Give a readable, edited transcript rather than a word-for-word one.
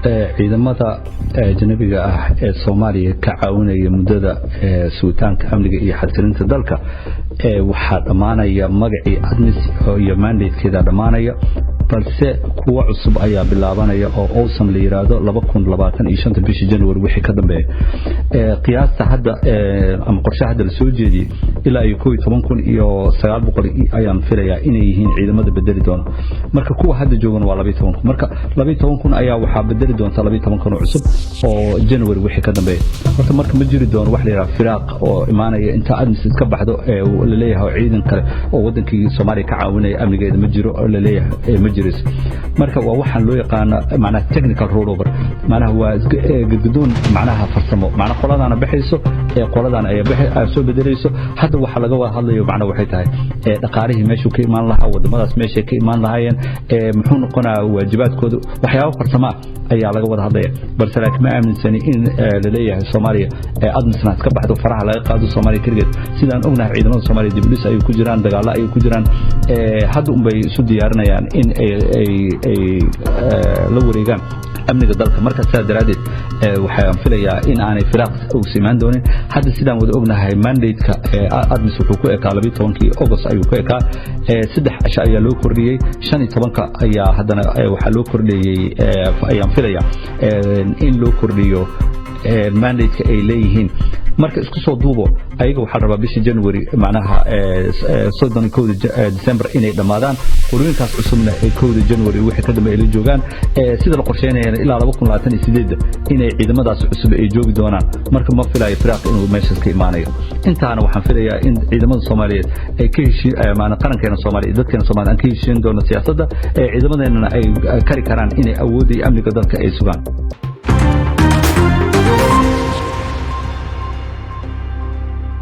ciidamada ajnabiga ah ee Soomaaliya ka caawinaya mudada suutaanka amniga iyo xasilinta dalka waxa dhamaanaya magacii ADMIS iyo mandate-keeda dhamaanaya balse kuwa cusub ayaa bilaabanaya oo awsam la yiraahdo 2025 bishii January wixii ka dambeeyay qiyaasta hadda ama qorshe hadda la soo jeediyay ilaa ay 12900 ayaan filayaa inay yihiin ciidamada bedeli doona marka kuwa hadda joogan waa 12 marka 12 ayaa waxa bedeli doonta 12 cusub oo January wixii ka dambeeyay horta marka ma jiri doono wax la yiraahdo firaaq oo imaanaya inta ADMIS ka baxdo la leeyahay ciidan kale oo wadankii Soomaaliya ka caawinaya amnigeeda ma jiro oo la leeyahay ma marka waa waxaan loo yaqaan macnaha technical rollover macnaha waa guddoon macnaha farsamo macnaha qoladana bixayso qoladana ay soo bedelayso hadda waxa laga wada hadlayo macnaha waxay tahay dhaqaalihii meesha ka imaan lahaa wadamadaas meesha ka imaan lahaayeen muxuu noqonaa waajibaadkooda waxyaabo farsamo ayaa laga wada hadlaya balse laakiin ma aaminsani in la leeyahay Soomaaliya ADMISna ka baxdo faraha laga qaado Soomaaliya kaligeed sidaan ognahay ciidamada Soomaaliya diblis ay ku jiraan dagaal ay ku jiraan hadda bay isu diyaarinayaan in ay la wareegaan amniga dalka marka sidaa daraadeed waxaan filayaa in aanay firaaq u simaan doonin hadda sidaan wada ognahay mandate-ka ADMIS wuxuu ku ekaa 12 August ayuu ku ekaa 3 casho ayaa loo kordhiyay 15 ayaa haddana waxa loo kordhiyay ayaan filayaa in loo kordhiyo mandate-ka ay leeyihiin marka isku soo duubo ayaga waxa la rabaa bishii January macnaha 31 December inay dhamaadaan qorooyinkaas cusubna ee 1 January wixii ka dambeeyay la joogaan sida la qorsheynayay ilaa 2028 inay ciidamadaas cusub ay joogi doonaan marka ma filayo firaaq inuu meeshaas ka imaanayo intaana waxaan filayaa in ciidamada Soomaaliyeed ay ka heshiiyaan macnaha qarankeena Soomaaliyeed dadkeena Soomaaliyeed aan ka heshiin doono siyaasadda ciidamadeena ay kari karaan inay awoodii amniga dalka ay sugaan